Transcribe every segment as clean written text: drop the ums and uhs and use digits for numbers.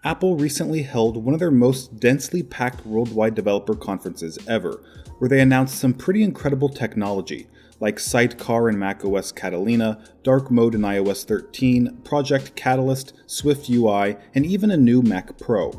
Apple recently held one of their most densely packed worldwide developer conferences ever, where they announced some pretty incredible technology, like Sidecar in macOS Catalina, dark mode in iOS 13, Project Catalyst, SwiftUI, and even a new Mac Pro.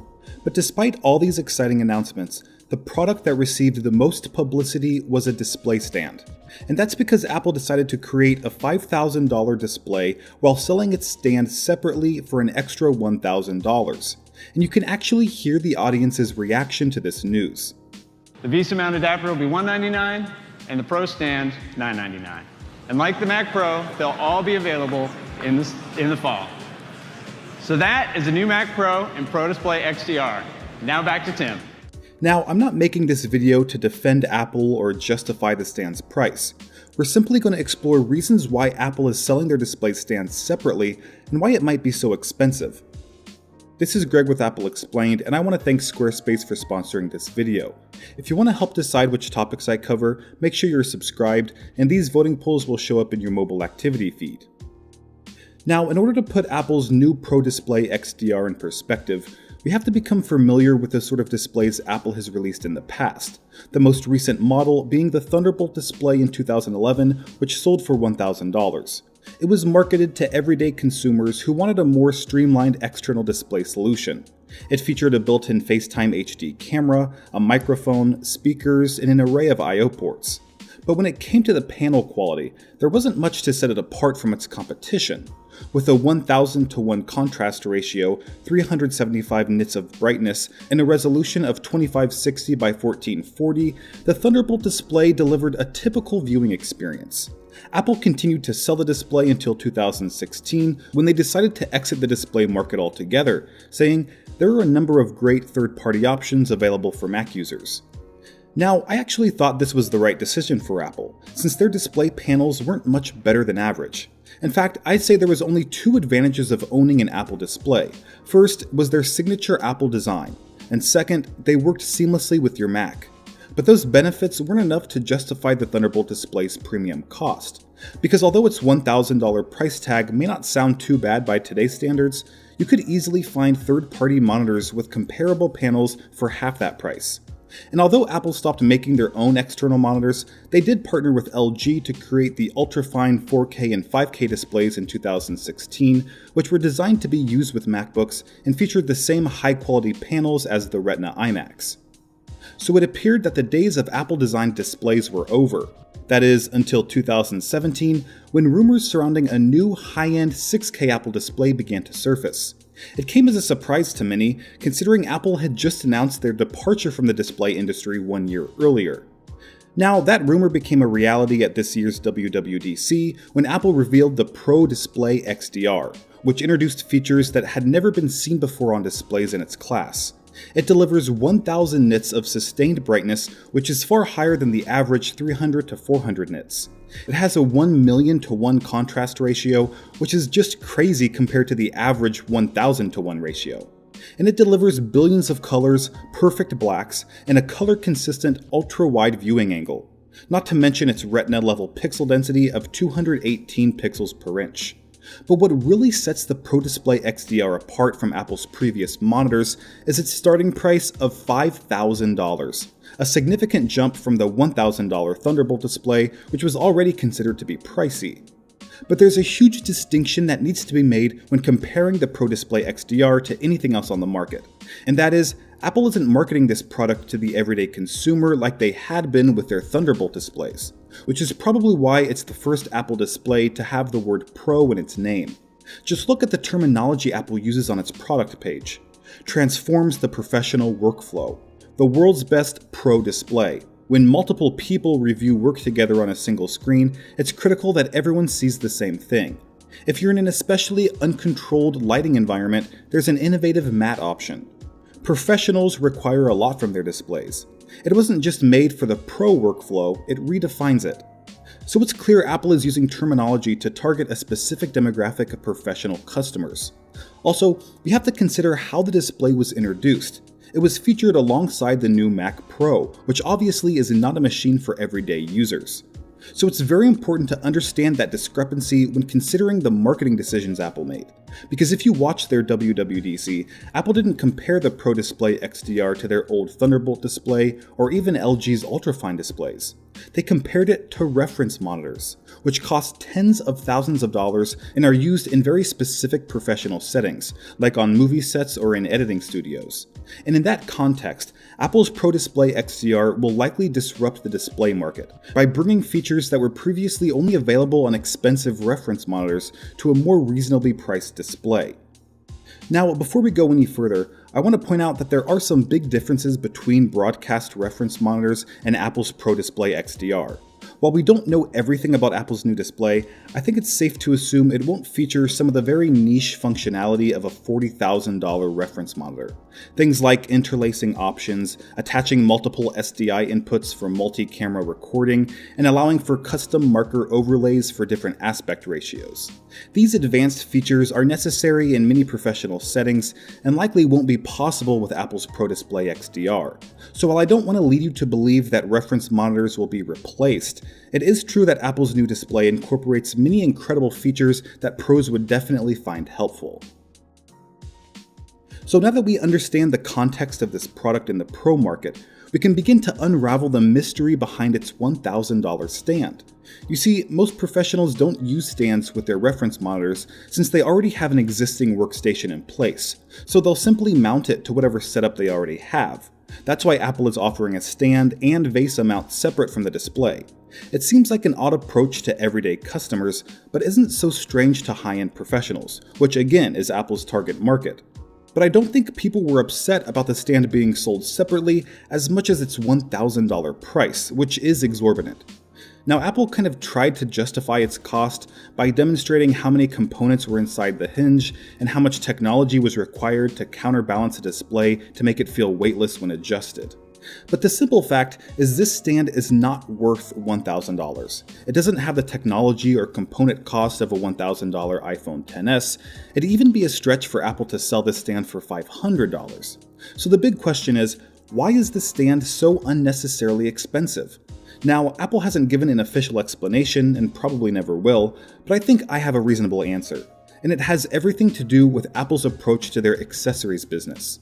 But despite all these exciting announcements, the product that received the most publicity was a display stand. And that's because Apple decided to create a $5,000 display while selling its stand separately for an extra $1,000. And you can actually hear the audience's reaction to this news. The VESA mount adapter will be $199 and the Pro stand $999. And like the Mac Pro, they'll all be available in the fall. So that is the new Mac Pro and Pro Display XDR. Now back to Tim. Now, I'm not making this video to defend Apple or justify the stand's price. We're simply going to explore reasons why Apple is selling their display stands separately and why it might be so expensive. This is Greg with Apple Explained, and I want to thank Squarespace for sponsoring this video. If you want to help decide which topics I cover, make sure you're subscribed, and these voting polls will show up in your mobile activity feed. Now, in order to put Apple's new Pro Display XDR in perspective, we have to become familiar with the sort of displays Apple has released in the past, the most recent model being the Thunderbolt display in 2011, which sold for $1,000. It was marketed to everyday consumers who wanted a more streamlined external display solution. It featured a built-in FaceTime HD camera, a microphone, speakers, and an array of I/O ports. But when it came to the panel quality, there wasn't much to set it apart from its competition. With a 1000:1 contrast ratio, 375 nits of brightness, and a resolution of 2560 by 1440, the Thunderbolt display delivered a typical viewing experience. Apple continued to sell the display until 2016, when they decided to exit the display market altogether, saying there are a number of great third-party options available for Mac users. Now, I actually thought this was the right decision for Apple, since their display panels weren't much better than average. In fact, I'd say there was only two advantages of owning an Apple display. First was their signature Apple design, and second, they worked seamlessly with your Mac. But those benefits weren't enough to justify the Thunderbolt display's premium cost. Because although its $1,000 price tag may not sound too bad by today's standards, you could easily find third-party monitors with comparable panels for half that price. And although Apple stopped making their own external monitors, they did partner with LG to create the ultra-fine 4K and 5K displays in 2016, which were designed to be used with MacBooks and featured the same high-quality panels as the Retina iMacs. So it appeared that the days of Apple-designed displays were over. That is, until 2017, when rumors surrounding a new high-end 6K Apple display began to surface. It came as a surprise to many, considering Apple had just announced their departure from the display industry 1 year earlier. Now, that rumor became a reality at this year's WWDC when Apple revealed the Pro Display XDR, which introduced features that had never been seen before on displays in its class. It delivers 1000 nits of sustained brightness, which is far higher than the average 300 to 400 nits. It has a 1,000,000:1 contrast ratio, which is just crazy compared to the average 1000:1 ratio. And it delivers billions of colors, perfect blacks, and a color-consistent ultra-wide viewing angle. Not to mention its Retina-level pixel density of 218 pixels per inch. But what really sets the Pro Display XDR apart from Apple's previous monitors is its starting price of $5,000, a significant jump from the $1,000 Thunderbolt display, which was already considered to be pricey. But there's a huge distinction that needs to be made when comparing the Pro Display XDR to anything else on the market, and that is, Apple isn't marketing this product to the everyday consumer like they had been with their Thunderbolt displays, which is probably why it's the first Apple display to have the word Pro in its name. Just look at the terminology Apple uses on its product page. Transforms the professional workflow. The world's best Pro display. When multiple people review work together on a single screen, it's critical that everyone sees the same thing. If you're in an especially uncontrolled lighting environment, there's an innovative matte option. Professionals require a lot from their displays. It wasn't just made for the Pro workflow, it redefines it. So it's clear Apple is using terminology to target a specific demographic of professional customers. Also, we have to consider how the display was introduced. It was featured alongside the new Mac Pro, which obviously is not a machine for everyday users. So it's very important to understand that discrepancy when considering the marketing decisions Apple made. Because if you watch their WWDC, Apple didn't compare the Pro Display XDR to their old Thunderbolt display or even LG's ultrafine displays. They compared it to reference monitors, which cost tens of thousands of dollars and are used in very specific professional settings, like on movie sets or in editing studios. And in that context, Apple's Pro Display XDR will likely disrupt the display market by bringing features that were previously only available on expensive reference monitors to a more reasonably priced display. Now, before we go any further, I want to point out that there are some big differences between broadcast reference monitors and Apple's Pro Display XDR. While we don't know everything about Apple's new display, I think it's safe to assume it won't feature some of the very niche functionality of a $40,000 reference monitor. Things like interlacing options, attaching multiple SDI inputs for multi-camera recording, and allowing for custom marker overlays for different aspect ratios. These advanced features are necessary in many professional settings and likely won't be possible with Apple's Pro Display XDR. So while I don't want to lead you to believe that reference monitors will be replaced, it is true that Apple's new display incorporates many incredible features that pros would definitely find helpful. So now that we understand the context of this product in the Pro market, we can begin to unravel the mystery behind its $1,000 stand. You see, most professionals don't use stands with their reference monitors since they already have an existing workstation in place, so they'll simply mount it to whatever setup they already have. That's why Apple is offering a stand and VESA mount separate from the display. It seems like an odd approach to everyday customers, but isn't so strange to high-end professionals, which again is Apple's target market. But I don't think people were upset about the stand being sold separately as much as its $1,000 price, which is exorbitant. Now, Apple kind of tried to justify its cost by demonstrating how many components were inside the hinge and how much technology was required to counterbalance a display to make it feel weightless when adjusted. But the simple fact is this stand is not worth $1,000. It doesn't have the technology or component cost of a $1,000 iPhone XS. It'd even be a stretch for Apple to sell this stand for $500. So the big question is, why is this stand so unnecessarily expensive? Now, Apple hasn't given an official explanation and probably never will, but I think I have a reasonable answer. And it has everything to do with Apple's approach to their accessories business.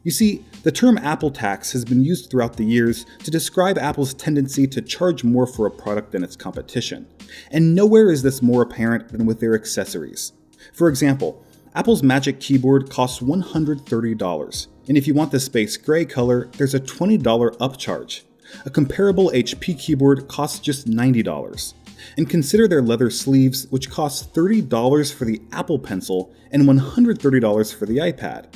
You see, the term Apple tax has been used throughout the years to describe Apple's tendency to charge more for a product than its competition. And nowhere is this more apparent than with their accessories. For example, Apple's Magic Keyboard costs $130, and if you want the space gray color, there's a $20 upcharge. A comparable HP keyboard costs just $90. And consider their leather sleeves, which cost $30 for the Apple Pencil and $130 for the iPad.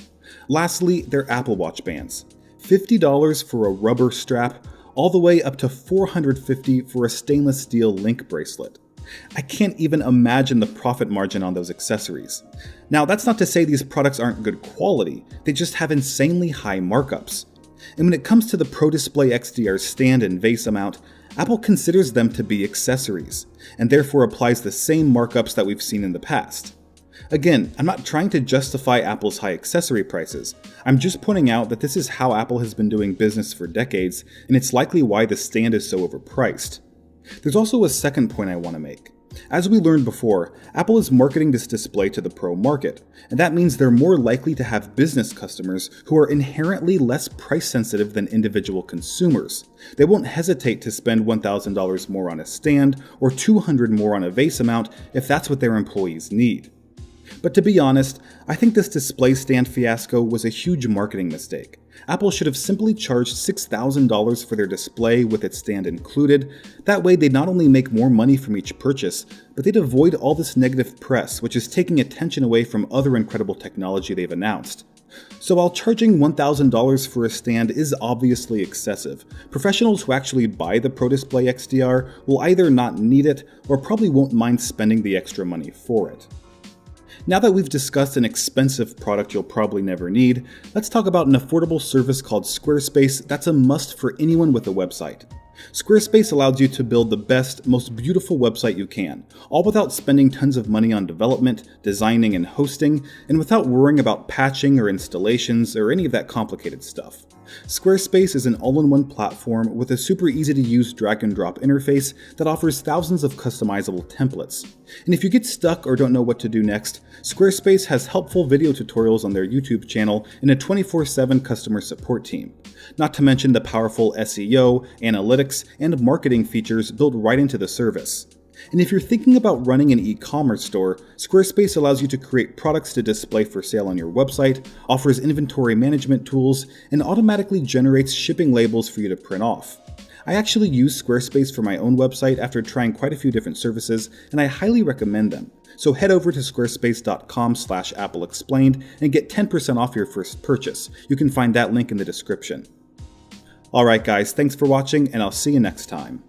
Lastly, their Apple Watch bands, $50 for a rubber strap, all the way up to $450 for a stainless steel link bracelet. I can't even imagine the profit margin on those accessories. Now, that's not to say these products aren't good quality, they just have insanely high markups. And when it comes to the Pro Display XDR stand and VESA mount, Apple considers them to be accessories, and therefore applies the same markups that we've seen in the past. Again, I'm not trying to justify Apple's high accessory prices. I'm just pointing out that this is how Apple has been doing business for decades, and it's likely why the stand is so overpriced. There's also a second point I want to make. As we learned before, Apple is marketing this display to the Pro market, and that means they're more likely to have business customers who are inherently less price sensitive than individual consumers. They won't hesitate to spend $1,000 more on a stand or $200 more on a VESA mount if that's what their employees need. But to be honest, I think this display stand fiasco was a huge marketing mistake. Apple should have simply charged $6,000 for their display with its stand included. That way they'd not only make more money from each purchase, but they'd avoid all this negative press, which is taking attention away from other incredible technology they've announced. So while charging $1,000 for a stand is obviously excessive, professionals who actually buy the Pro Display XDR will either not need it or probably won't mind spending the extra money for it. Now that we've discussed an expensive product you'll probably never need, let's talk about an affordable service called Squarespace that's a must for anyone with a website. Squarespace allows you to build the best, most beautiful website you can, all without spending tons of money on development, designing, and hosting, and without worrying about patching or installations or any of that complicated stuff. Squarespace is an all-in-one platform with a super easy-to-use drag-and-drop interface that offers thousands of customizable templates. And if you get stuck or don't know what to do next, Squarespace has helpful video tutorials on their YouTube channel and a 24/7 customer support team. Not to mention the powerful SEO, analytics, and marketing features built right into the service. And if you're thinking about running an e-commerce store, Squarespace allows you to create products to display for sale on your website, offers inventory management tools, and automatically generates shipping labels for you to print off. I actually use Squarespace for my own website after trying quite a few different services, and I highly recommend them. So head over to squarespace.com/AppleExplained and get 10% off your first purchase. You can find that link in the description. Alright guys, thanks for watching, and I'll see you next time.